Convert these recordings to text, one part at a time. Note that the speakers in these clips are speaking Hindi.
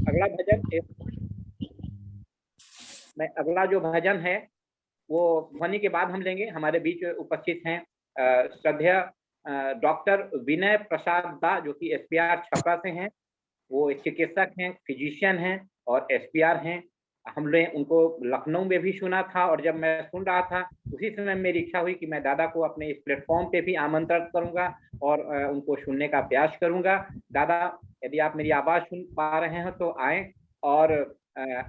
अगला भजन अगला जो भजन है वो ध्वनि के बाद हम लेंगे। हमारे बीच उपस्थित हैं श्रद्धेय डॉक्टर विनय प्रसाद दा, जो कि एसपीआर छपरा से हैं। वो चिकित्सक हैं, फिजिशियन हैं और एसपीआर हैं। हमने उनको लखनऊ में भी सुना था, और जब मैं सुन रहा था उसी समय मेरी इच्छा हुई कि मैं दादा को अपने इस प्लेटफॉर्म पे भी आमंत्रित करूंगा और उनको सुनने का प्रयास करूंगा। दादा, यदि आप मेरी आवाज सुन पा रहे हैं तो आए और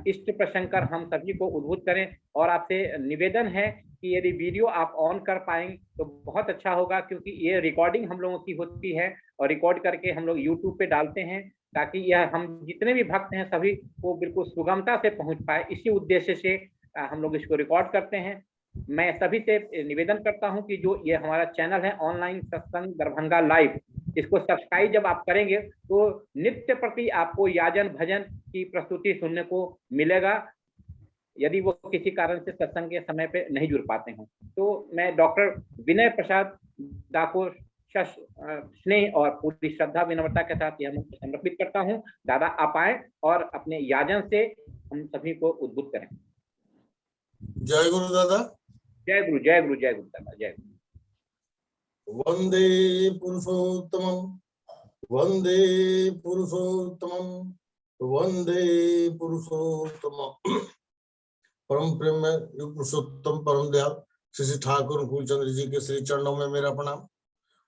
इष्ट प्रसंग कर हम सभी को उद्बुद्ध करें। और आपसे निवेदन है कि यदि वीडियो आप ऑन कर पाएंगे तो बहुत अच्छा होगा, क्योंकि ये रिकॉर्डिंग हम लोगों की होती है और रिकॉर्ड करके हम लोग यूट्यूब पे डालते हैं, ताकि यह हम जितने भी भक्त हैं सभी को बिल्कुल सुगमता से पहुंच पाए। इसी उद्देश्य से हम लोग इसको रिकॉर्ड करते हैं। मैं सभी से निवेदन करता हूं कि जो ये हमारा चैनल है ऑनलाइन सत्संग दरभंगा लाइव, इसको सब्सक्राइब जब आप करेंगे तो नित्य प्रति आपको याजन भजन की प्रस्तुति सुनने को मिलेगा, यदि वो किसी कारण से सत्संग के समय पे नहीं जुड़ पाते हैं। तो मैं डॉक्टर विनय प्रसाद दा को स्नेह और पूरी श्रद्धा विनम्रता के साथ यह समर्पित करता हूँ। दादा आप आए और अपने याजन से हम सभी को उद्बुद्ध करें। जय गुरु दादा। जय गुरु, जय गुरु, जय गुरु दादा, जय गुरु। वंदे पुरुषोत्तमं, वंदे पुरुषोत्तमं, वंदे पुरुषोत्तमं। परम प्रेम में युग पुरुषोत्तम परम दयाल श्री श्री ठाकुर कुलचंद्र जी के श्री चरणों में मेरा प्रणाम।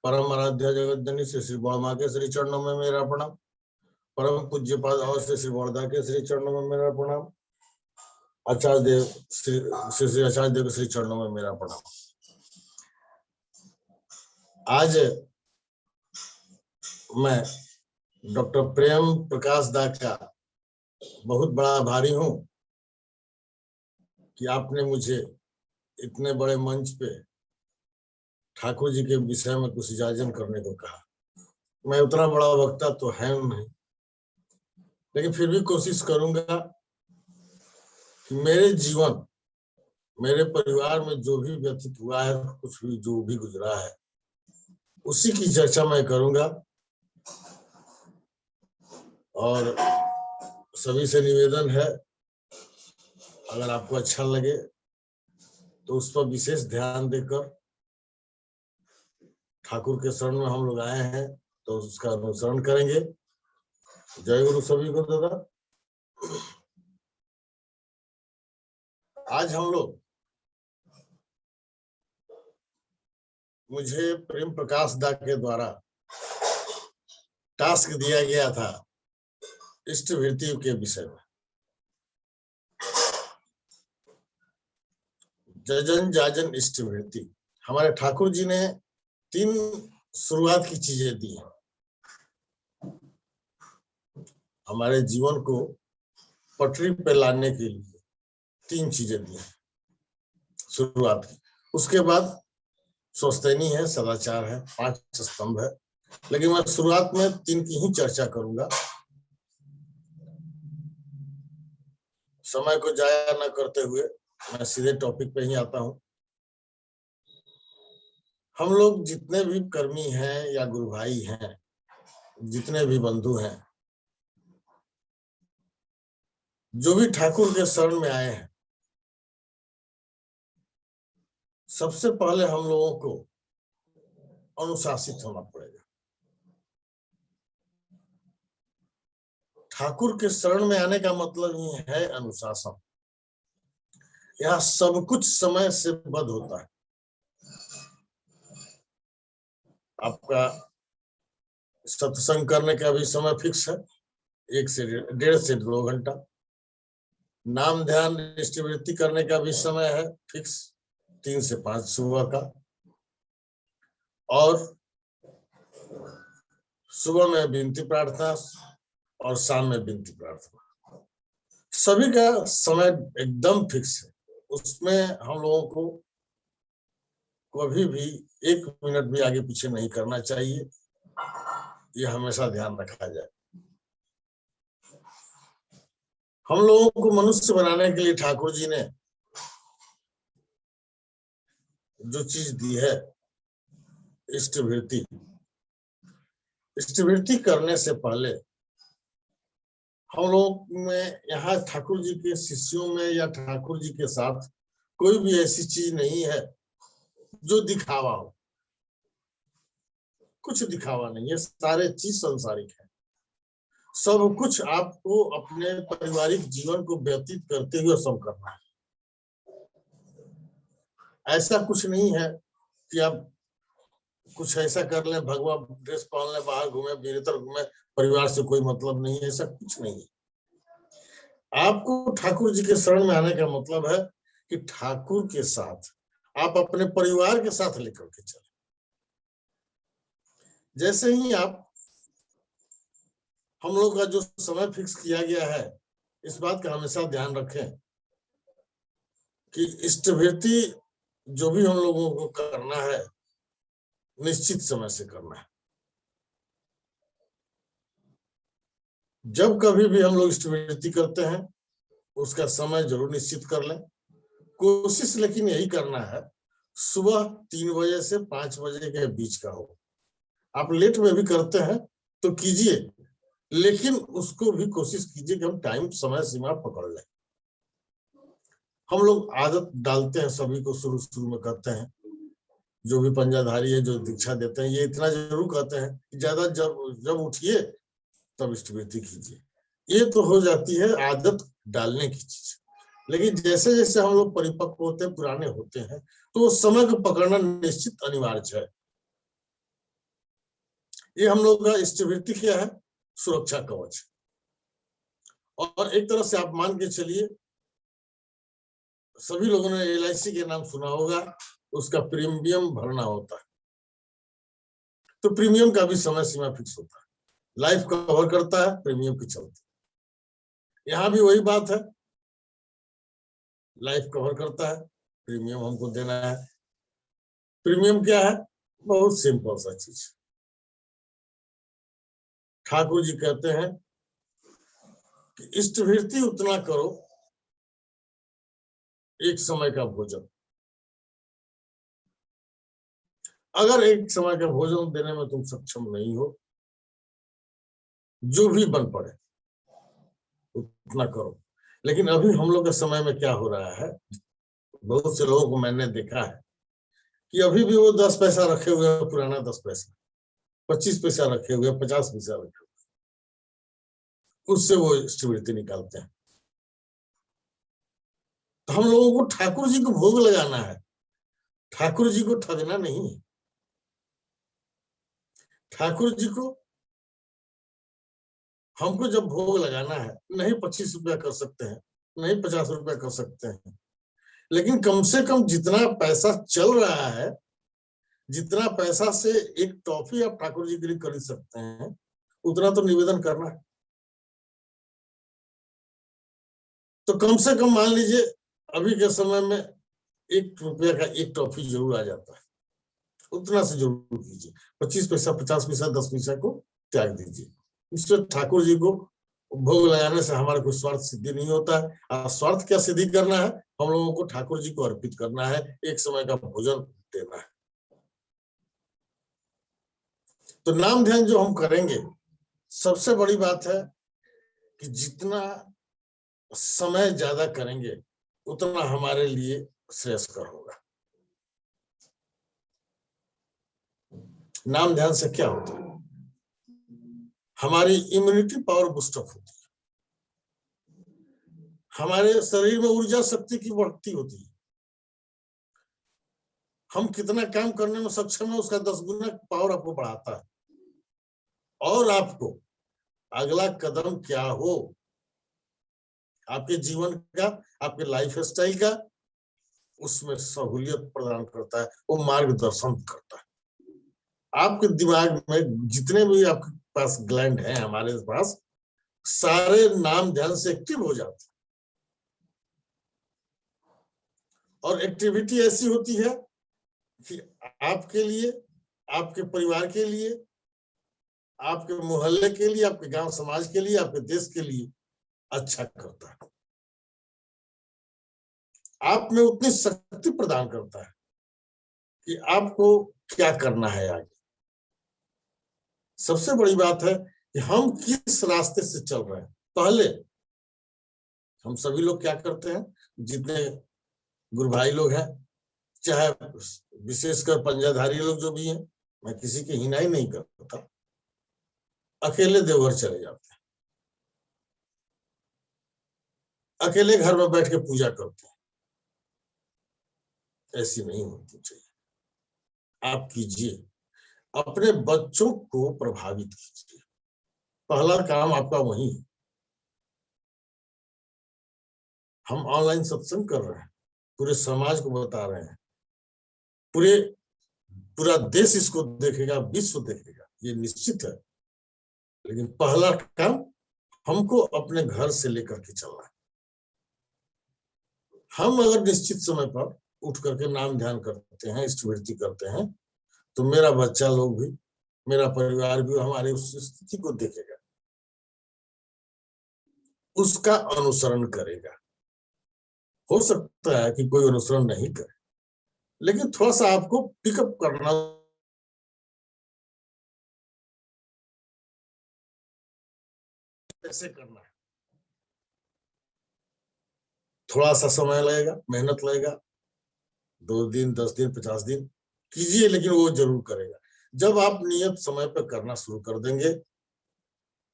परम आराध्य जगत जननी श्री श्री बड़मा के श्री चरणों में मेरा प्रणाम। परम पूज्य पाद श्री श्री वर्धा के श्री चरणों में मेरा प्रणाम। आचार्य देव श्री श्री आचार्य देव के श्री चरणों में मेरा प्रणाम। आज मैं डॉक्टर प्रेम प्रकाश दा का बहुत बड़ा आभारी हूं कि आपने मुझे इतने बड़े मंच पे ठाकुर जी के विषय में कुछ इजाजन करने को कहा। मैं उतना बड़ा वक्ता तो है नहीं, लेकिन फिर भी कोशिश करूंगा कि मेरे जीवन, मेरे परिवार में जो भी व्यतीत हुआ है, कुछ भी जो भी गुजरा है, उसी की चर्चा मैं करूंगा। और सभी से निवेदन है, अगर आपको अच्छा लगे तो उस पर विशेष ध्यान देकर, ठाकुर के शरण में हम लोग आए हैं तो उसका अनुसरण करेंगे। जय गुरु सभी को दादा। आज हम लोग, मुझे प्रेम प्रकाश दा के द्वारा टास्क दिया गया था इष्ट वृत्ति के विषय में। जजन जाजन इष्ट वृत्ति, हमारे ठाकुर जी ने 3 शुरुआत की चीजें दी हैं हमारे जीवन को पटरी पे लाने के लिए। 3 चीजें दी हैं शुरुआत की। उसके बाद स्वस्थैनी है, सदाचार है, 5 स्तंभ है, लेकिन मैं शुरुआत में 3 की ही चर्चा करूंगा। समय को जाया न करते हुए मैं सीधे टॉपिक पे ही आता हूं। हम लोग जितने भी कर्मी हैं या गुरु भाई हैं, जितने भी बंधु हैं, जो भी ठाकुर के शरण में आए हैं, सबसे पहले हम लोगों को अनुशासित होना पड़ेगा। ठाकुर के शरण में आने का मतलब ही है अनुशासन। यहाँ सब कुछ समय से बद्ध होता है। आपका सत्संग करने का भी समय फिक्स है, 1 से 1.5 से 2 घंटा। नाम ध्यान इष्टवृत्ति करने का भी समय है फिक्स, 3 से 5 सुबह का। और सुबह में विनती प्रार्थना और शाम में विनती प्रार्थना, सभी का समय एकदम फिक्स है। उसमें हम लोगों को कभी भी 1 मिनट भी आगे पीछे नहीं करना चाहिए, ये हमेशा ध्यान रखा जाए। हम लोगों को मनुष्य बनाने के लिए ठाकुर जी ने जो चीज दी है इष्टवृत्ति, इष्टवृत्ति करने से पहले हम लोग में यहाँ ठाकुर जी के शिष्यों में या ठाकुर जी के साथ कोई भी ऐसी चीज नहीं है जो दिखावा हो। कुछ दिखावा नहीं है, सारे चीज सांसारिक है। सब कुछ आपको अपने पारिवारिक जीवन को व्यतीत करते हुए सब करना है। ऐसा कुछ नहीं है कि आप कुछ ऐसा कर लें, भगवा ड्रेस पहन लें, बाहर घूमे, भीतर घूमे, परिवार से कोई मतलब नहीं है, ऐसा कुछ नहीं है। आपको ठाकुर जी के शरण में आने का मतलब है कि ठाकुर के साथ आप अपने परिवार के साथ लेकर के चले। जैसे ही आप, हम लोग का जो समय फिक्स किया गया है, इस बात का हमेशा ध्यान रखें कि इष्टवृत्ति जो भी हम लोगों को करना है निश्चित समय से करना है। जब कभी भी हम लोग इष्टवृत्ति करते हैं उसका समय जरूर निश्चित कर लें। कोशिश लेकिन यही करना है सुबह 3 बजे से 5 बजे के बीच का हो। आप लेट में भी करते हैं तो कीजिए, लेकिन उसको भी कोशिश कीजिए कि हम टाइम समय सीमा पकड़ लें। हम लोग आदत डालते हैं सभी को, शुरू शुरू में करते हैं, जो भी पंजाधारी है जो दीक्षा देते हैं ये इतना जरूर कहते हैं कि ज्यादा जब उठिए तब इष्टवृत्ति कीजिए। ये तो हो जाती है आदत डालने की चीज, लेकिन जैसे जैसे हम लोग परिपक्व होते हैं, पुराने होते हैं, तो समय को पकड़ना निश्चित अनिवार्य है। ये हम लोग का इष्टवृत्ति क्या है? सुरक्षा कवच। और एक तरह से आप मान के चलिए, सभी लोगों ने LIC के नाम सुना होगा, उसका प्रीमियम भरना होता है, तो प्रीमियम का भी समय सीमा फिक्स होता है। लाइफ कवर करता है, प्रीमियम की चलती। यहाँ भी वही बात है, लाइफ कवर करता है, प्रीमियम हमको देना है। प्रीमियम क्या है? बहुत सिंपल सा चीज। ठाकुर जी कहते हैं कि इष्टवृत्ति उतना करो, एक समय का भोजन। अगर एक समय का भोजन देने में तुम सक्षम नहीं हो, जो भी बन पड़े उतना करो। लेकिन अभी हम लोग के समय में क्या हो रहा है, बहुत से लोगों को मैंने देखा है कि अभी भी वो 10 पैसा रखे हुए हैं, पुराना 10 पैसा, 25 पैसा रखे हुए, 50 पैसा रखे हुए, उससे वो इष्टवृत्ति निकालते हैं। तो हम लोगों को ठाकुर जी को भोग लगाना है, ठाकुर जी को ठगना नहीं है। ठाकुर जी को हमको जब भोग लगाना है, नहीं 25 रुपया कर सकते हैं, नहीं 50 रुपया कर सकते हैं, लेकिन कम से कम जितना पैसा चल रहा है, जितना पैसा से एक टॉफी आप ठाकुर जी के लिए खरीद सकते हैं, उतना तो निवेदन करना है। तो कम से कम मान लीजिए अभी के समय में 1 रुपया का एक टॉफी जरूर आ जाता है, उतना से जरूर कीजिए। 25 पैसा, 50 पैसा, 10 पैसा को त्याग दीजिए। इससे ठाकुर जी को भोग लगाने से हमारा कोई स्वार्थ सिद्धि नहीं होता है। स्वार्थ क्या सिद्धि करना है? हम लोगों को ठाकुर जी को अर्पित करना है, एक समय का भोजन देना है। तो नाम ध्यान जो हम करेंगे, सबसे बड़ी बात है कि जितना समय ज्यादा करेंगे उतना हमारे लिए श्रेयस्कर होगा। नाम ध्यान से क्या होता है? हमारी इम्यूनिटी पावर बूस्टअप होती है, हमारे शरीर में ऊर्जा शक्ति की बढ़ती होती है, हम कितना काम करने में सक्षम है उसका 10 गुना पावर आपको बढ़ाता है। और आपको अगला कदम क्या हो, आपके जीवन का, आपके लाइफ स्टाइल का, उसमें सहूलियत प्रदान करता है, वो मार्गदर्शन करता है। आपके दिमाग में जितने भी आपके पास ग्लैंड हैं, हमारे पास सारे नाम ध्यान से एक्टिव हो जाते हैं। और एक्टिविटी ऐसी होती है कि आपके लिए, आपके परिवार के लिए, आपके मोहल्ले के लिए, आपके गांव समाज के लिए, आपके देश के लिए अच्छा करता है। आप में उतनी शक्ति प्रदान करता है कि आपको क्या करना है आगे। सबसे बड़ी बात है कि हम किस रास्ते से चल रहे हैं, पहले हम सभी लोग क्या करते हैं, जितने गुरु भाई लोग हैं, चाहे विशेषकर पंजाधारी लोग जो भी हैं, मैं किसी की हिनाई नहीं करता, अकेले देवघर चले जाते हैं, अकेले घर में बैठ के पूजा करते हैं। ऐसी नहीं होनी चाहिए। आप कीजिए, अपने बच्चों को प्रभावित कीजिए, पहला काम आपका वही है। हम ऑनलाइन सत्संग कर रहे हैं, पूरे समाज को बता रहे हैं, पूरा देश इसको देखेगा, विश्व देखेगा, ये निश्चित है। लेकिन पहला काम हमको अपने घर से लेकर के चलना है। हम अगर निश्चित समय पर उठ करके नाम ध्यान करते हैं, इष्टवृत्ति करते हैं, तो मेरा बच्चा लोग भी, मेरा परिवार भी हमारे उस स्थिति को देखेगा, उसका अनुसरण करेगा। हो सकता है कि कोई अनुसरण नहीं करे, लेकिन थोड़ा सा आपको पिकअप करना, कैसे करना है, थोड़ा सा समय लगेगा, मेहनत लगेगा, 2 दिन, 10 दिन, 50 दिन कीजिए, लेकिन वो जरूर करेगा। जब आप नियत समय पर करना शुरू कर देंगे,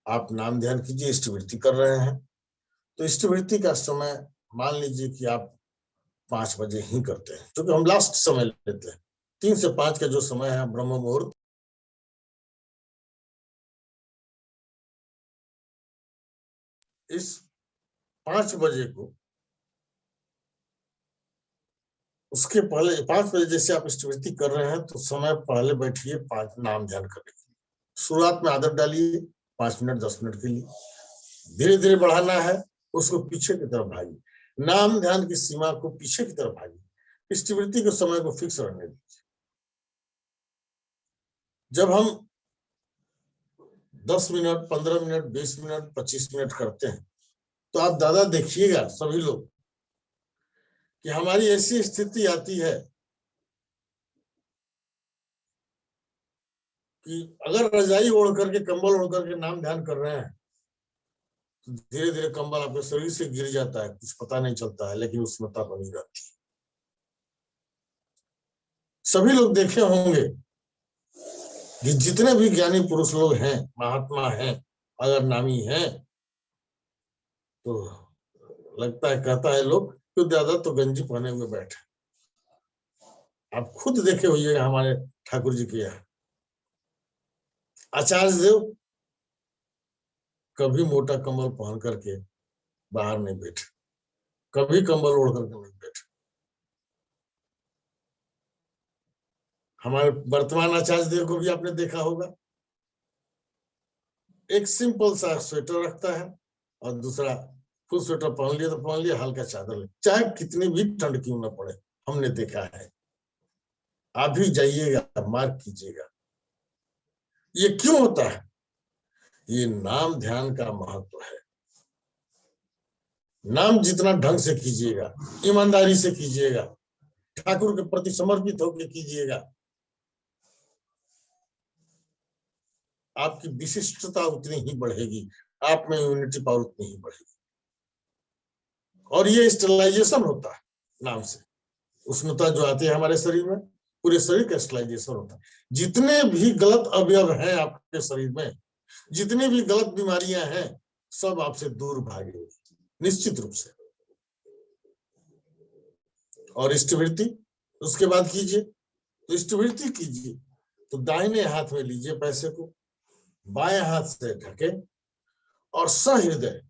आप नाम ध्यान कीजिए, इष्टवृत्ति कर रहे हैं, तो इष्टवृत्ति का समय मान लीजिए कि आप 5 बजे ही करते हैं, क्योंकि हम लास्ट समय लेते हैं। 3 से 5 का जो समय है ब्रह्म मुहूर्त, इस 5 बजे को, उसके पहले 5 बजे जैसे आप इष्टवृत्ति कर रहे हैं, तो समय पहले बैठिए 5 नाम ध्यान करने के लिए। शुरुआत में आदत डालिए 5 मिनट 10 मिनट के लिए, धीरे धीरे बढ़ाना है, उसको पीछे की तरफ भागिए, नाम ध्यान की सीमा को पीछे की तरफ भागिए, इष्टवृत्ति के समय को फिक्स रहने दीजिए। जब हम 10 मिनट, 15 मिनट, 20 मिनट, 25 मिनट करते हैं, तो आप दादा देखिएगा सभी लोग कि हमारी ऐसी स्थिति आती है कि अगर रजाई ओढ़ करके, कंबल ओढ़ करके नाम ध्यान कर रहे हैं, तो धीरे धीरे कंबल आपके शरीर से गिर जाता है, कुछ पता नहीं चलता है, लेकिन उष्णता बनी रहती है। सभी लोग देखे होंगे कि जितने भी ज्ञानी पुरुष लोग हैं, महात्मा हैं, अगर नामी हैं, तो लगता है, कहता है लोग, तो ज्यादा तो गंजी पहने हुए बैठे। आप खुद देखे होइएगा हमारे ठाकुर जी के यहाँ आचार्य देव कभी मोटा कंबल पहन करके बाहर नहीं बैठे, कभी कंबल ओढ़ करके नहीं बैठे। हमारे वर्तमान आचार्य देव को भी आपने देखा होगा, एक सिंपल सा स्वेटर रखता है और दूसरा फुल स्वेटर पहन लिया तो पहन लिया, हल्का चादर ले, चाहे कितनी भी ठंड क्यों ना पड़े, हमने देखा है। आप भी जाइएगा, मार्क कीजिएगा। ये क्यों होता है? ये नाम ध्यान का महत्व है। नाम जितना ढंग से कीजिएगा, ईमानदारी से कीजिएगा, ठाकुर के प्रति समर्पित होकर कीजिएगा, आपकी विशिष्टता उतनी ही बढ़ेगी, आप में यूनिटी पावर उतनी ही बढ़ेगी। और ये स्टेलाइजेशन होता है नाम से, उष्णता जो आती है हमारे शरीर में, पूरे शरीर का स्टेलाइजेशन होता है। जितने भी गलत अवयव हैं आपके शरीर में, जितनी भी गलत बीमारियां हैं, सब आपसे दूर भागेंगी निश्चित रूप से। और इष्टवृत्ति उसके बाद कीजिए, तो इष्टवृत्ति कीजिए तो दाहिने हाथ में लीजिए पैसे को, बाएं हाथ से ढके और सहृदय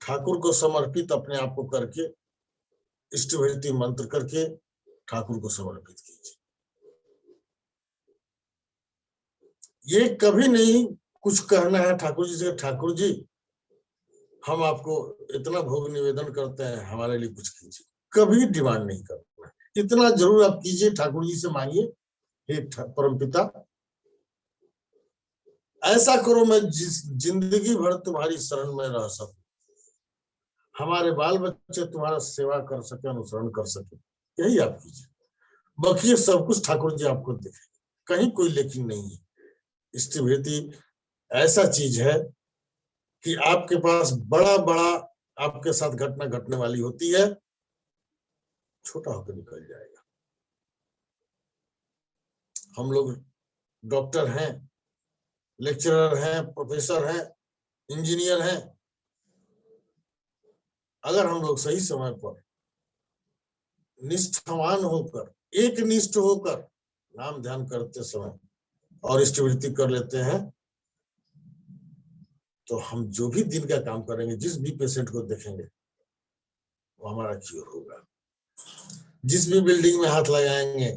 ठाकुर को समर्पित अपने आप को करके, इष्टवृत्ति मंत्र करके ठाकुर को समर्पित कीजिए। ये कभी नहीं कुछ कहना है ठाकुर जी से, ठाकुर जी हम आपको इतना भोग निवेदन करते हैं, हमारे लिए कुछ कीजिए, कभी डिमांड नहीं करना है। इतना जरूर आप कीजिए, ठाकुर जी से मांगिए, हे परमपिता ऐसा करो मैं जिंदगी भर तुम्हारी शरण में रह सकूं, हमारे बाल बच्चे तुम्हारा सेवा कर सके, अनुसरण कर सके, यही आप कीजिए। बाकी सब कुछ ठाकुर जी आपको देखेंगे, कहीं कोई लेकिन नहीं है। इष्टवृत्ति ऐसा चीज है कि आपके पास बड़ा बड़ा आपके साथ घटना घटने वाली होती है, छोटा होकर निकल जाएगा। हम लोग डॉक्टर हैं, लेक्चरर हैं, प्रोफेसर हैं, इंजीनियर हैं। अगर हम लोग सही समय पर निष्ठावान होकर, एक निष्ठ होकर नाम ध्यान करते समय और इष्टवृत्ति कर लेते हैं, तो हम जो भी दिन का काम करेंगे, जिस भी पेशेंट को देखेंगे, वो हमारा क्योर होगा। जिस भी बिल्डिंग में हाथ लगाएंगे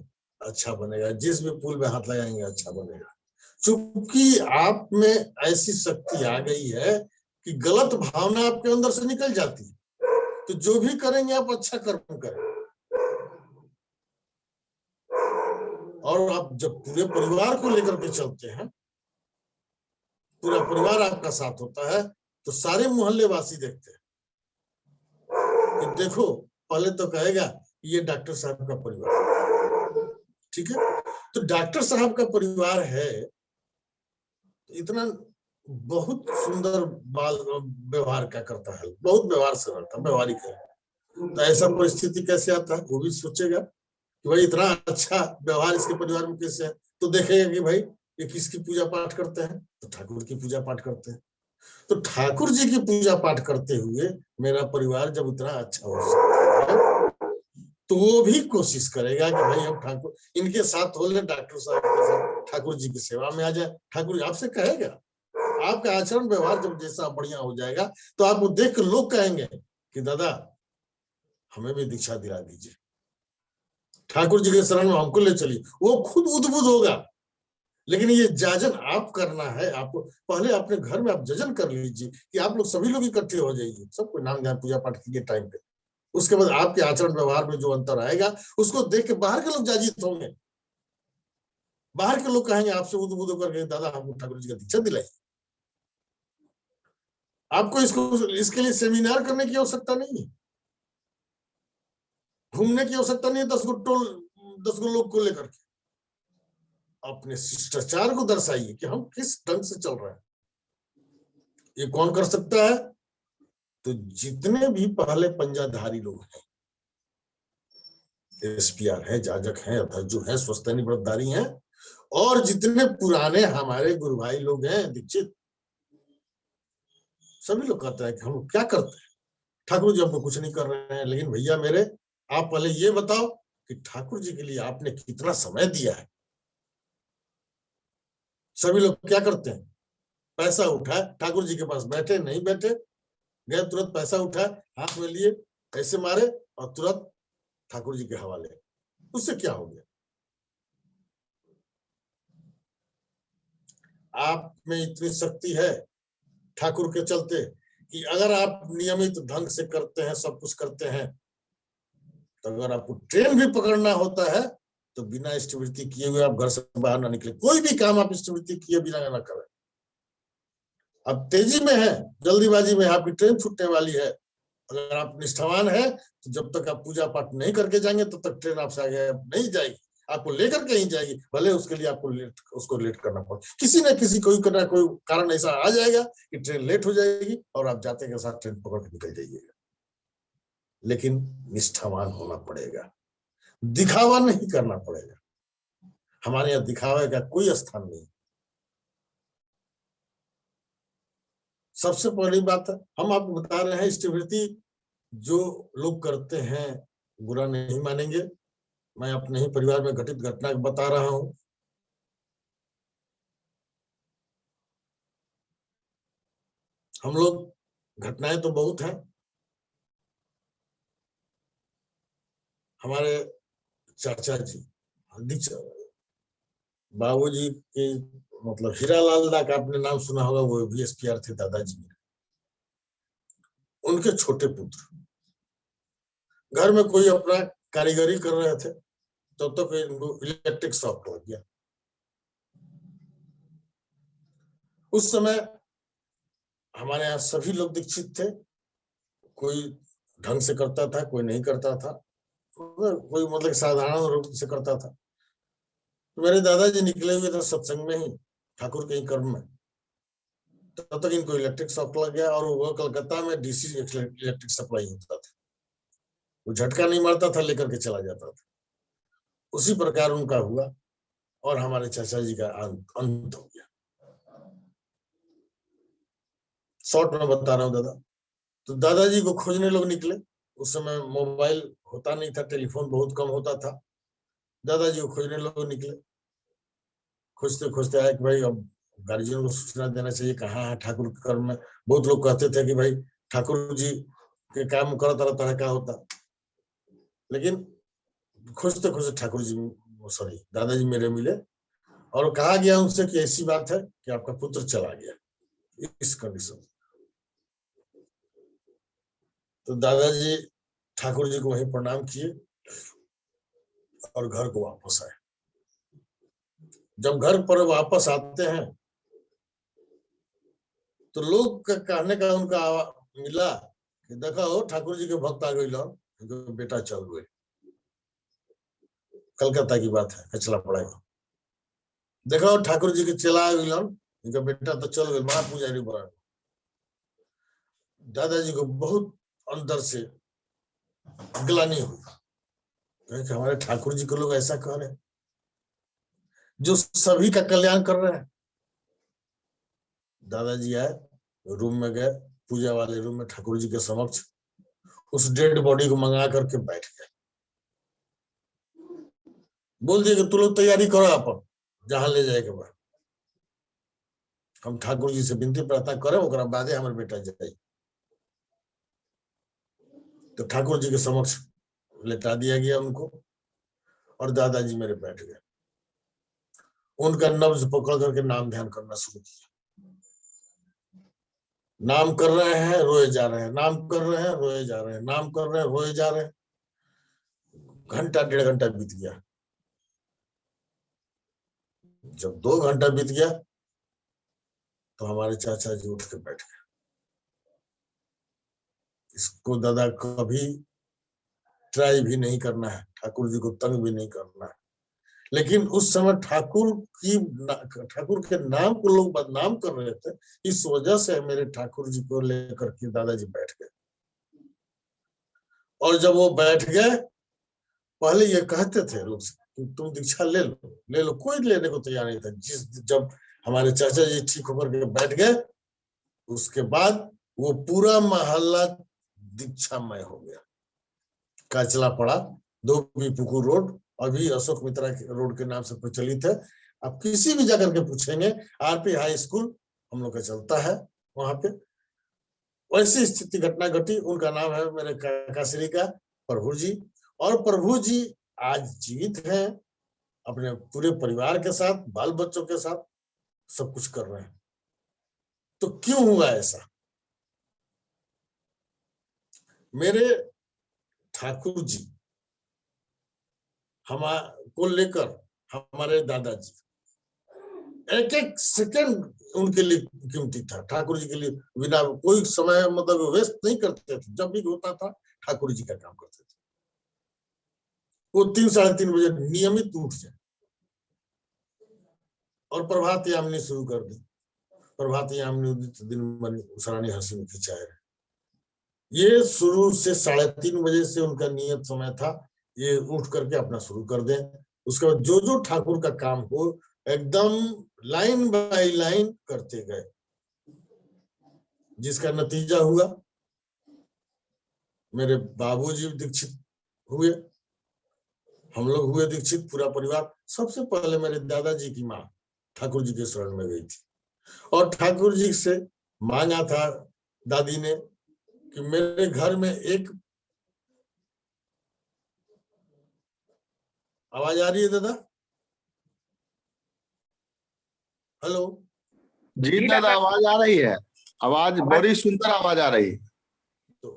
अच्छा बनेगा, जिस भी पुल में हाथ लगाएंगे अच्छा बनेगा। चूंकि आप में ऐसी शक्ति आ गई है कि गलत भावना आपके अंदर से निकल जाती है, तो जो भी करेंगे आप अच्छा कर्म करें। और आप जब पूरे परिवार को लेकर के चलते हैं, पूरा परिवार आपका साथ होता है, तो सारे मोहल्ले वासी देखते हैं कि देखो, पहले तो कहेगा ये डॉक्टर साहब का परिवार, ठीक है। तो डॉक्टर साहब का परिवार है, इतना बहुत सुंदर बाल व्यवहार क्या करता है, बहुत व्यवहार से रहता, व्यवहारिक है। तो ऐसा परिस्थिति कैसे आता है, वो भी सोचेगा कि भाई इतना अच्छा व्यवहार इसके परिवार में कैसे है। तो देखेगा कि भाई ये किसकी पूजा पाठ करते हैं, तो ठाकुर की पूजा पाठ करते हैं। तो ठाकुर जी की पूजा पाठ करते हुए मेरा परिवार जब उतना अच्छा हो सकता है, तो वो भी कोशिश करेगा कि भाई हम ठाकुर इनके साथ हो ले, डॉक्टर साहब के साथ ठाकुर जी की सेवा में आ जाए। ठाकुर जी आपसे कहेगा, आपका आचरण व्यवहार जब जैसा बढ़िया हो जाएगा, तो आपको देख कर लोग कहेंगे कि दादा हमें भी दीक्षा दिला दीजिए, ठाकुर जी के शरण में हमको ले चलिए। वो खुद उद्बुद्ध होगा। लेकिन ये जाजन आप करना है, आपको पहले अपने घर में आप जजन कर लीजिए कि आप लोग सभी लोग इकट्ठे हो जाइए, सबको नाम ध्यान पूजा पाठ कीजिए टाइम पे। उसके बाद आपके आचरण व्यवहार में जो अंतर आएगा, उसको देख के बाहर के लोग जाजित होंगे। बाहर के लोग कहेंगे आपसे उद्बुद्ध करके, दादा हमको ठाकुर जी का दीक्षा दिलाइए। आपको इसके लिए सेमिनार करने की आवश्यकता नहीं है, घूमने की आवश्यकता नहीं है 10 गो लोग को लेकर के। अपने शिष्टाचार को दर्शाइए कि हम किस ढंग से चल रहे हैं। ये कौन कर सकता है? तो जितने भी पहले पंजाधारी लोग हैं, एसपीआर है, जाजक है, अथर्जु है, स्वस्तनी व्रतधारी हैं, और जितने पुराने हमारे गुरु भाई लोग हैं, दीक्षित, सभी लोग कहते हैं कि हम क्या करते हैं, ठाकुर जी हमको कुछ नहीं कर रहे हैं। लेकिन भैया मेरे, आप पहले ये बताओ कि ठाकुर जी के लिए आपने कितना समय दिया है। सभी लोग क्या करते हैं, पैसा उठाए, ठाकुर जी के पास बैठे नहीं बैठे, गए तुरंत पैसा उठाए, हाथ में लिए, ऐसे मारे और तुरंत ठाकुर जी के हवाले। उससे क्या हो गया? आप में इतनी शक्ति है ठाकुर के चलते कि अगर आप नियमित ढंग से करते हैं, सब कुछ करते हैं, तो अगर आपको ट्रेन भी पकड़ना होता है तो बिना इष्टवृत्ति किए हुए आप घर से बाहर ना निकले। कोई भी काम आप इष्टवृत्ति किए बिना ना करें। अब तेजी में है, जल्दीबाजी में आपकी ट्रेन छूटने वाली है, अगर आप निष्ठावान है तो जब तक आप पूजा पाठ नहीं करके जाएंगे तब तक ट्रेन आपसे आगे नहीं जाएगी, आपको लेकर के ही जाएगी। भले उसके लिए आपको उसको लेट करना पड़े, किसी न किसी कोई कारण ऐसा आ जाएगा कि ट्रेन लेट हो जाएगी और आप जाते के साथ ट्रेन पकड़ के निकल जाइएगा। लेकिन निष्ठावान होना पड़ेगा, दिखावा नहीं करना पड़ेगा। हमारे यहाँ दिखावे का कोई स्थान नहीं। सबसे पहली बात है, हम आपको बता रहे हैं इष्टवृत्ति जो लोग करते हैं बुरा नहीं मानेंगे। मैं अपने ही परिवार में घटित घटना बता रहा हूं। हम लोग घटनाएं तो बहुत हैं। हमारे चाचा जी बाबूजी के मतलब हीरालाल दा का आपने नाम सुना होगा, वो भी एसपीआर थे दादाजी। उनके छोटे पुत्र घर में कोई अपना कारीगरी कर रहे थे, तब तक इलेक्ट्रिक शॉक लग गया। उस समय हमारे यहाँ सभी लोग दीक्षित थे, कोई ढंग से करता था, कोई नहीं करता था, कोई मतलब साधारण रूप से करता था। तो मेरे दादाजी निकले हुए थे सत्संग में ही, ठाकुर के ही कर्म में। तब तक इनको इलेक्ट्रिक शॉक लग गया और वो कलकत्ता में डीसी इलेक्ट्रिक सप्लाई होता था, वो झटका नहीं मारता था, लेकर के चला जाता था। उसी प्रकार उनका हुआ और हमारे चाचा जी का अंत हो गया। शॉर्ट में बता रहा हूँ दादा। तो दादाजी को खोजने लोग निकले। उस समय मोबाइल होता नहीं था, टेलीफोन बहुत कम होता था। दादाजी को खोजने लोग निकले। खोजते खोजते आए कि भाई अब गार्जियन को सूचना देना चाहिए कहाँ है ठाकुर के कर्म में। बहुत लोग कहते थे कि भाई ठाकुर जी के काम करता रहता है, क्या होता। लेकिन खोजते खोजते ठाकुर जी, सॉरी दादाजी मेरे मिले और कहा गया उनसे कि ऐसी बात है कि आपका पुत्र चला गया इस कंडीशन। तो दादाजी ठाकुर जी को वहीं प्रणाम किए और घर को वापस आए। जब घर पर वापस आते हैं तो लोग का कहने का उनका मिला कि देखा हो ठाकुर जी के भक्त आ गए, बेटा चल गए। कलकत्ता की बात है, कचला पड़ेगा। देखा हो ठाकुर जी के चला आ गए, इनका बेटा तो चल गए, महापुजारी बना। दादाजी को बहुत अंदर से ग्लानि हुई कि हमारे ठाकुर जी को लोग ऐसा कह रहे हैं जो सभी का कल्याण कर रहे हैं। दादाजी आए, रूम में गए, पूजा वाले रूम में ठाकुर जी के समक्ष उस डेड बॉडी को मंगा करके बैठ गए। बोल दिए कि तू लोग तैयारी करो अपन जहां ले जाए के बाद, हम ठाकुर जी से विनती प्रार्थना करें, ओकरा बादे हमारे बेटा जाए। तो ठाकुर जी के समक्ष लेटा दिया गया उनको और दादाजी मेरे बैठ गए। उनका नब्ज पकड़ करके नाम ध्यान करना शुरू किया। नाम कर रहे हैं, रोए जा रहे हैं, नाम कर रहे हैं, रोए जा रहे हैं, नाम कर रहे हैं, रोए जा रहे हैं। घंटा 1.5 घंटा बीत गया। जब 2 घंटा बीत गया तो हमारे चाचा जी उठ के बैठ गए। इसको दादा कभी ट्राई भी नहीं करना है, ठाकुर जी को तंग भी नहीं करना है। लेकिन उस समय ठाकुर के नाम को लोग बदनाम कर रहे थे, इस वजह से मेरे ठाकुर जी को लेकर के दादाजी बैठ गए। और जब वो बैठ गए, पहले ये कहते थे लोग तुम दीक्षा ले लो, कोई लेने को तैयार नहीं था। जब हमारे चाचा जी ठीक होकर के बैठ गए, उसके बाद वो पूरा मोहल्ला दीक्षामय हो गया। काचला पड़ा, धोबी पुकुर रोड, अभी अशोक मित्रा रोड के नाम से प्रचलित है। आप किसी भी जगह के पूछेंगे, आरपी हाई स्कूल हम लोग का चलता है, वहां पे वैसी स्थिति घटना घटी। उनका नाम है मेरे काकाश्री का प्रभु जी, और प्रभु जी आज जीवित हैं, अपने पूरे परिवार के साथ, बाल बच्चों के साथ सब कुछ कर रहे हैं। तो क्यों हुआ ऐसा? मेरे ठाकुर जी को लेकर हमारे दादाजी एक एक सेकंड उनके लिए कीमती था। ठाकुर जी के लिए बिना कोई समय मतलब वेस्ट नहीं करते थे। जब भी होता था ठाकुर जी का काम करते थे। वो 3-3:30 बजे नियमित उठ जाए और प्रभात यामिनी शुरू कर दी। प्रभात यामिनी उदित दिन मन उसरानी हंसी में खिंचाए रहे। ये शुरू से 3:30 बजे से उनका नियत समय था, ये उठ करके अपना शुरू कर दें। उसके बाद जो जो ठाकुर का काम हो एकदम लाइन बाय लाइन करते गए, जिसका नतीजा हुआ मेरे बाबूजी दीक्षित हुए, हम लोग हुए दीक्षित, पूरा परिवार। सबसे पहले मेरे दादाजी की माँ ठाकुर जी के शरण में गई थी और ठाकुर जी से मांगा था दादी ने कि मेरे घर में एक, आवाज आ रही है दादा? हेलो जी दादा, आवाज आ रही है, आवाज बड़ी सुंदर आवाज आ रही है। तो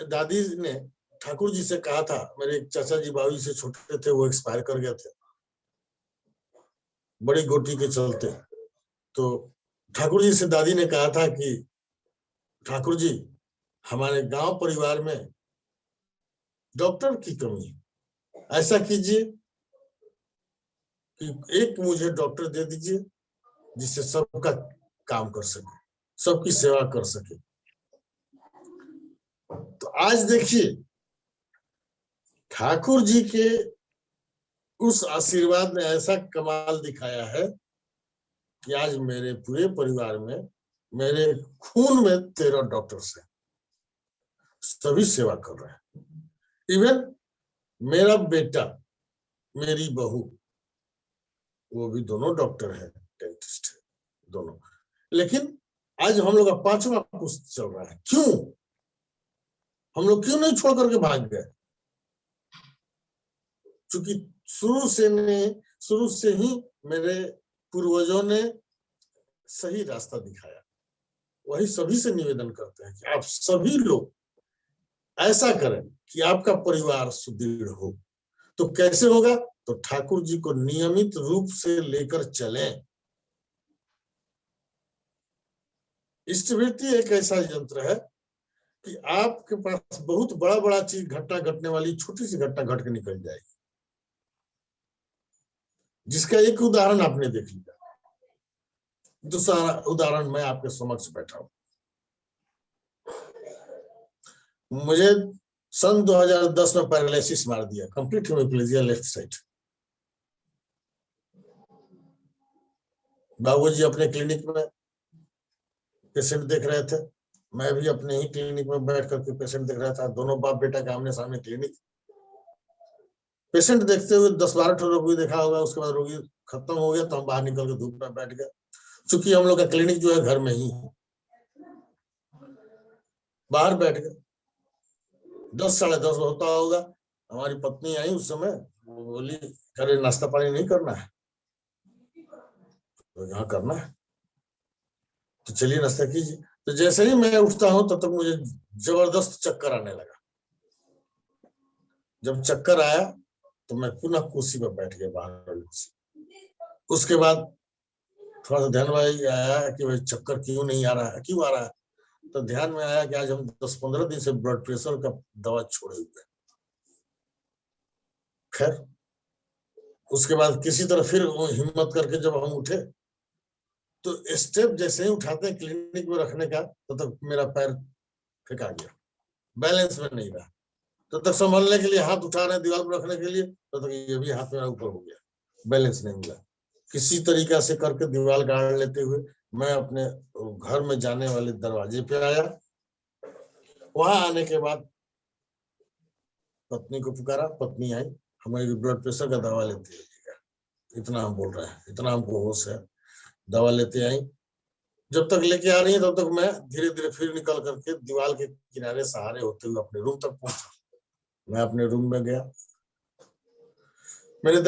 दादी ने ठाकुर जी से कहा था, मेरे चाचा जी बाबू से छोटे थे, वो एक्सपायर कर गए थे बड़ी गोटी के चलते। तो ठाकुर जी से दादी ने कहा था कि ठाकुर जी हमारे गांव परिवार में डॉक्टर की कमी है, ऐसा कीजिए कि एक मुझे डॉक्टर दे दीजिए जिससे सबका काम कर सके, सबकी सेवा कर सके। तो आज देखिए ठाकुर जी के उस आशीर्वाद ने ऐसा कमाल दिखाया है कि आज मेरे पूरे परिवार में, मेरे खून में 13 डॉक्टर्स हैं, सभी सेवा कर रहे हैं। इवन मेरा बेटा, मेरी बहू, वो भी दोनों डॉक्टर है, डेंटिस्ट है दोनों। लेकिन आज हम लोग का 5वां कोर्स चल रहा है। क्यों? हम लोग क्यों नहीं छोड़ करके भाग गए? क्योंकि शुरू से ही मेरे पूर्वजों ने सही रास्ता दिखाया। वही सभी से निवेदन करते हैं कि आप सभी लोग ऐसा करें कि आपका परिवार सुदृढ़ हो। तो कैसे होगा? तो ठाकुर जी को नियमित रूप से लेकर चलें। इष्टवृत्ति एक ऐसा यंत्र है कि आपके पास बहुत बड़ा बड़ा चीज, घटना घटने वाली छोटी सी घटना घट के निकल जाएगी, जिसका एक उदाहरण आपने देख लिया। दूसरा उदाहरण मैं आपके समक्ष बैठा हूं। मुझे सन 2010 में पैरालिसिस मार दिया, कंप्लीट हेमिप्लेजिया लेफ्ट साइड। बाबूजी अपने क्लिनिक में पेशेंट देख रहे थे, मैं भी अपने ही क्लिनिक में बैठ करके पेशेंट देख रहा था। दोनों बाप बेटा के आमने सामने क्लिनिक। पेशेंट देखते हुए 10-12 रोगी देखा होगा। उसके बाद रोगी खत्म हो गया तो हम बाहर निकल के धूप में बैठ गए। चूंकि हम लोग का क्लिनिक जो है घर में ही है, बाहर बैठ गए। 10-10:30 होता होगा, हमारी पत्नी आई उस समय, वो बोली अरे नाश्ता पानी नहीं करना है? तो यहाँ करना है, तो चलिए नाश्ता कीजिए। तो जैसे ही मैं उठता हूँ तब तक मुझे जबरदस्त चक्कर आने लगा। जब चक्कर आया तो मैं पुनः कुर्सी पर बैठ गया, बाहर। उसके बाद थोड़ा सा ध्यान में आया कि भाई चक्कर क्यों नहीं आ रहा है, क्यों आ रहा है? तो ध्यान में आया कि आज हम 10-15 दिन से ब्लड प्रेशर का दवा छोड़े हुए। खैर उसके बाद किसी तरह फिर हिम्मत करके जब हम उठे तो स्टेप जैसे ही उठाते हैं क्लिनिक में रखने का, तो मेरा पैर फेंका गया, बैलेंस में नहीं रहा। तो तक संभलने के लिए हाथ उठा रहे हैं दीवार पर रखने के लिए, तो तक ये भी हाथ मेरा ऊपर हो गया, बैलेंस नहीं मिला। किसी तरीका से करके दीवार गाड़ लेते हुए मैं अपने घर में जाने वाले दरवाजे पे आया। वहां आने के बाद पत्नी को पुकारा, पत्नी आई, हमारी ब्लड प्रेशर का दवा लेते आइएगा, इतना हम बोल रहे हैं, इतना हमको होश है। दवा लेते आई। जब तक लेके आ रही है तब तक मैं धीरे धीरे फिर निकल करके दीवार के किनारे सहारे होते हुए अपने रूम तक पहुंचा। मैं अपने रूम में गया। मेरे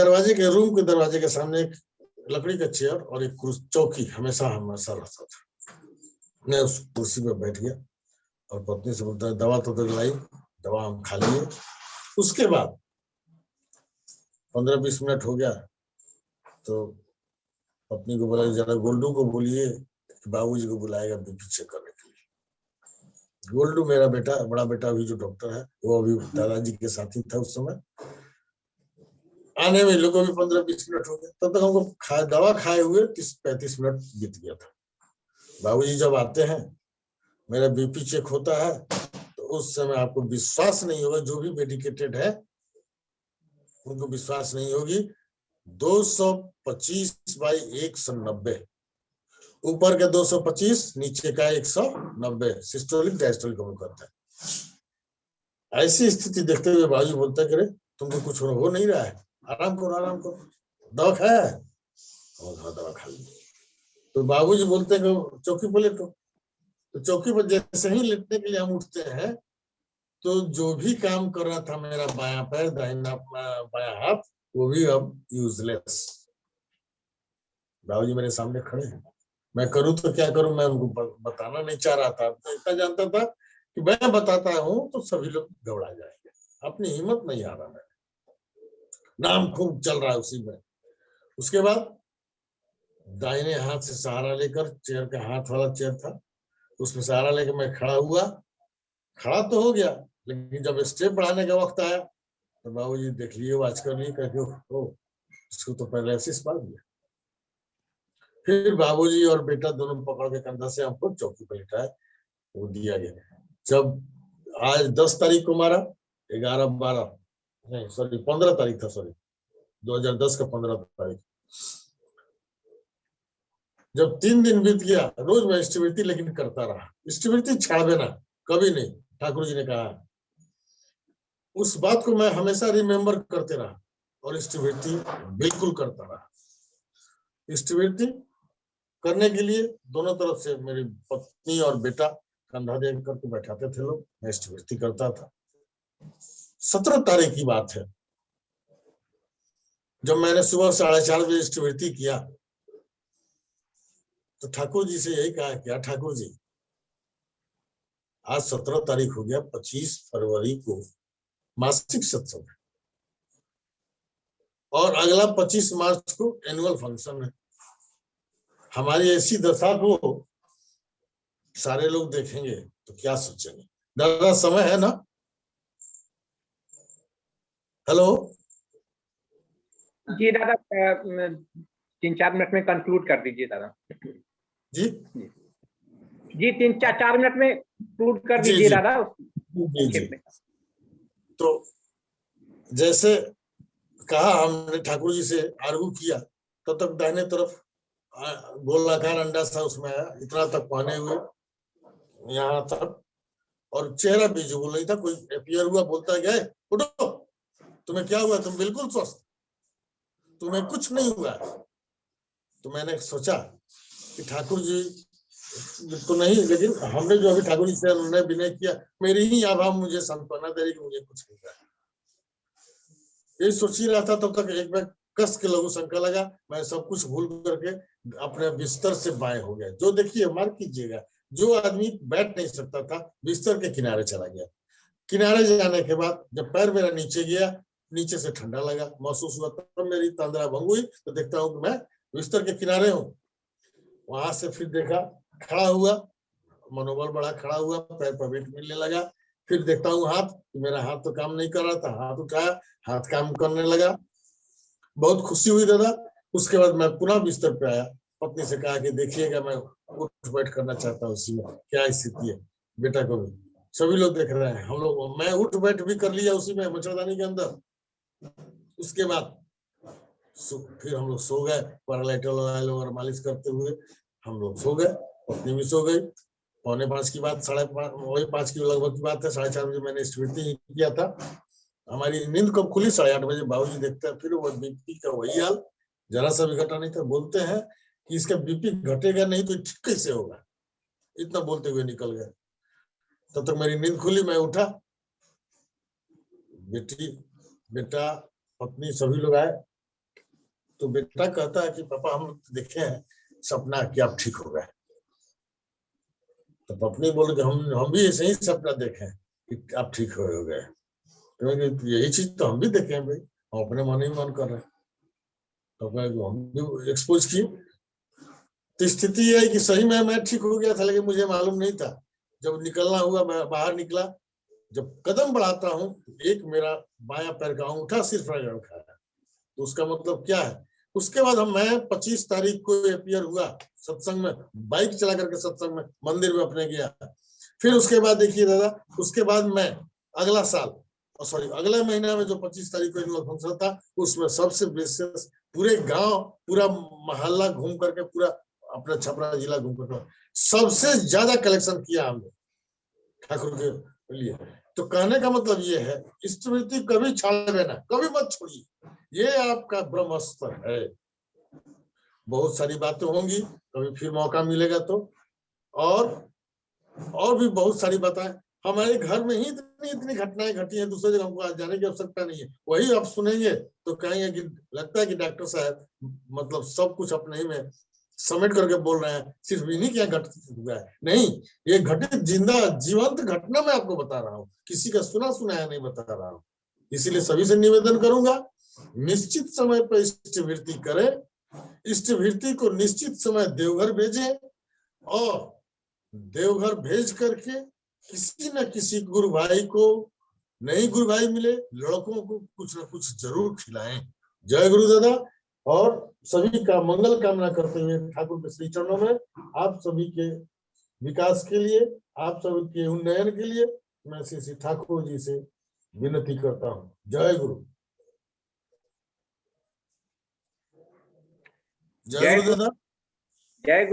रूम के दरवाजे के सामने एक लकड़ी का चेयर और एक चौकी हमेशा रहता था। मैं उस कुर्सी पर बैठ गया और पत्नी से बोलता है दवा तो दिलाई, दवा हम खा लिए। उसके बाद 15-20 मिनट हो गया तो पत्नी को बोला जरा गोल्डू को बोलिए बाबूजी को बुलाएगा बीपी चेक करने के लिए। गोल्डू मेरा बेटा, बड़ा बेटा अभी जो डॉक्टर है, वो अभी दादाजी के साथ ही था उस समय। आने में लोगों भी 15-20 मिनट हो गए। तब तक हमको दवा खाए हुए 30-35 मिनट बीत गया था। बाबूजी जब आते हैं, मेरा बीपी चेक होता है, तो उस समय आपको विश्वास नहीं होगा, जो भी मेडिकेटेड है उनको विश्वास नहीं होगी, 225/190, ऊपर के 225, नीचे का 190 सिस्टोलिक डायस्टोलिक हम करते हैं। ऐसी स्थिति देखते हुए बाबूजी बोलते हैं कि तुमको कुछ हो नहीं रहा है, आराम करो आराम करो, दवा खाया है? और दवा खा ली। तो बाबूजी बोलते हैं कि चौकी पर लेटो। तो चौकी पर जैसे ही लेटने के लिए हम उठते हैं तो जो भी काम कर रहा था मेरा बायां पैर, दाहिना बायां हाथ, वो भी अब यूजलेस। बाबूजी मेरे सामने खड़े हैं, मैं करूं तो क्या करूं? मैं उनको बताना नहीं चाह रहा था। तो इतना जानता था कि मैं बताता हूं तो सभी लोग घबरा जाएंगे। अपनी हिम्मत नहीं आ रहा, नाम खूब चल रहा है उसी में। उसके बाद दाहिने हाथ से सहारा लेकर, चेयर का हाथ वाला चेयर था, उसमें सहारा लेकर मैं खड़ा हुआ। खड़ा तो हो गया, लेकिन जब स्टेप बढ़ाने का वक्त आया तो बाबूजी देख लिए, वाच कर लिए, कहते हो इसको तो पैरालिसिस मार दिया। फिर बाबूजी और बेटा दोनों पकड़ के कंधा से हमको चौकी पर लिटाया, वो दिया गया। जब आज 10 तारीख को मारा, 11 12 नहीं सॉरी 15 तारीख था, सॉरी 2010 का 15 तारीख। जब 3 दिन बीत गया, रोज मैं इष्टवृत्ति लेकिन करता रहा, इष्टवृत्ति छाड़े ना कभी नहीं, ठाकुर जी ने कहा। उस बात को मैं हमेशा रिमेम्बर करते रहा और इष्टवृत्ति बिल्कुल करता रहा। इष्टवृत्ति करने के लिए दोनों तरफ से मेरी पत्नी और बेटा कंधा दे करके बैठाते थे लोग, मैं इष्टवृत्ति करता था। 17 तारीख की बात है, जब मैंने सुबह 4:30 बजे इष्टवृत्ति किया तो ठाकुर जी से यही कहा, क्या ठाकुर जी आज 17 तारीख हो गया, 25 फरवरी को मासिक सत्संग है और अगला 25 मार्च को एनुअल फंक्शन है। हमारी ऐसी दशा को सारे लोग देखेंगे तो क्या सोचेंगे? दादा समय है ना? हेलो जी दादा, 3-4 मिनट में कंक्लूड कर दीजिए दादा। जी जी 3-4 मिनट में कंक्लूड कर जी दीजिए जी दादा। जी जी। तो जैसे कहा हमने, ठाकुर जी से आर्गू किया, तब तक दाहिने तरफ गोलाकार अंडा सा उसमें आया, इतना तक पहने हुए यहाँ तक, और चेहरा विजिबल नहीं था। कोई अपीयर हुआ, बोलता गया उठो, तुम्हें क्या हुआ? तुम बिल्कुल स्वस्थ, तुम्हें कुछ नहीं हुआ। तो मैंने सोचा कि ठाकुर जी तो नहीं, लेकिन हमने जो अभी ठाकुर जी से निर्णय विनय किया, मेरी ही अभाव मुझे सांत्वना दे रही कि मुझे कुछ नहीं हुआ। ये सोच ही रहा था, तब तक एक बार कस के लघु शंका लगा। मैं सब कुछ भूल करके अपने बिस्तर से बाएं हो गया। जो देखिए, मार्क कीजिएगा, जो आदमी बैठ नहीं सकता था बिस्तर के किनारे चला गया। किनारे जाने के बाद जब पैर मेरा नीचे गया, नीचे से ठंडा लगा महसूस हुआ, तब मेरी तंद्रा भंग हुई। तो देखता हूँ कि मैं बिस्तर के किनारे हूँ। वहां से फिर देखा, खड़ा हुआ, मनोबल बढ़ा, खड़ा हुआ, पैर पर वेट मिलने लगा। फिर देखता हूँ हाथ, मेरा हाथ तो काम नहीं कर रहा था, हाथ उठाया, हाथ काम करने लगा। बहुत खुशी हुई दादा। उसके बाद मैं पुनः बिस्तर पे आया, पत्नी से कहा कि देखिएगा मैं उठ बैठ करना चाहता हूँ, उसी में क्या स्थिति है। बेटा को भी सभी लोग देख रहे हैं, हम लोग, मैं उठ बैठ भी कर लिया उसी में मच्छरदानी के अंदर। उसके बाद फिर हम लोग सो गए, पैरालाइटल और मालिश करते हुए हम लोग सो गए। पत्नी भी सो गई। 4:45 की बात, 5:30 की लगभग की बात है। 4:30 बजे मैंने स्मृति किया था। हमारी नींद कब खुली? 8:30 बजे। बाबूजी देखते हैं, फिर वो बीपी का वही हाल, जरा सा भी घटा नहीं था। बोलते हैं कि इसका बीपी घटेगा नहीं तो ठीक कैसे होगा, इतना बोलते हुए निकल गए। तब तक मेरी नींद खुली, मैं उठा, बेटा पत्नी सभी लोग आए। तो बेटा कहता है कि पापा हम देखे हैं सपना कि आप ठीक हो गए। तो पत्नी बोले कि हम भी ऐसे ही सपना देखे कि आप ठीक हो गए। तो यही चीज तो हम भी देखे हैं भाई, हम अपने मन ही मन कर रहे हैं। तो हम भी एक्सपोज किए। तो स्थिति यह है कि सही में मैं ठीक हो गया था, लेकिन मुझे मालूम नहीं था। जब निकलना हुआ, मैं बाहर निकला, जब कदम बढ़ाता हूँ, एक मेरा बायां पैर का अंगूठा सिर्फ रगड़ खाया। तो उसका मतलब क्या है? उसके बाद मैं 25 तारीख को अपीयर हुआ सत्संग में, बाइक चला करके सत्संग में मंदिर में अपने गया। फिर उसके बाद देखिए दादा, उसके बाद मैं अगला साल, सॉरी अगले महीना में जो 25 तारीख को एनुअल फंक्शन था, उसमें सबसे विशेष पूरे गांव, पूरा मोहल्ला घूम करके, पूरा अपना छपरा जिला घूम करके सबसे ज्यादा कलेक्शन किया हमने ठाकुर के लिए। तो कहने का मतलब ये है, इष्टवृत्ति कभी छाड़ देना, कभी मत छोड़िए, ये आपका ब्रह्मास्त्र है। बहुत सारी बातें होंगी, कभी फिर मौका मिलेगा तो, और भी बहुत सारी बातें। हमारे घर में ही इतनी घटनाएं घटी हैं, दूसरे जगह हमको आज जाने की आवश्यकता नहीं है। वही आप सुनेंगे तो कहेंगे कि लगता है कि डॉक्टर साहब मतलब सब कुछ अपने ही में समेट करके बोल रहे हैं, सिर्फ इन्हीं क्या घटित हुआ है। नहीं, ये घटित जिंदा जीवंत घटना मैं आपको बता रहा हूँ, किसी का सुना सुनाया नहीं बता रहा हूँ। इसीलिए सभी से निवेदन करूंगा, निश्चित समय पर इष्टवृत्ति करें, इष्टवृत्ति को निश्चित समय देवघर भेजें, और देवघर भेज करके किसी न किसी गुरु भाई को, नहीं गुरु भाई मिले, लड़कों को कुछ न कुछ जरूर खिलाएं। जय गुरु दादा। और सभी का मंगल कामना करते हुए ठाकुर के श्री चरणों में आप सभी के विकास के लिए, आप सभी के उन्नयन के लिए मैं श्री ठाकुर जी से विनती करता हूँ। जय गुरु। जय गुरु दादा। जय गुरु।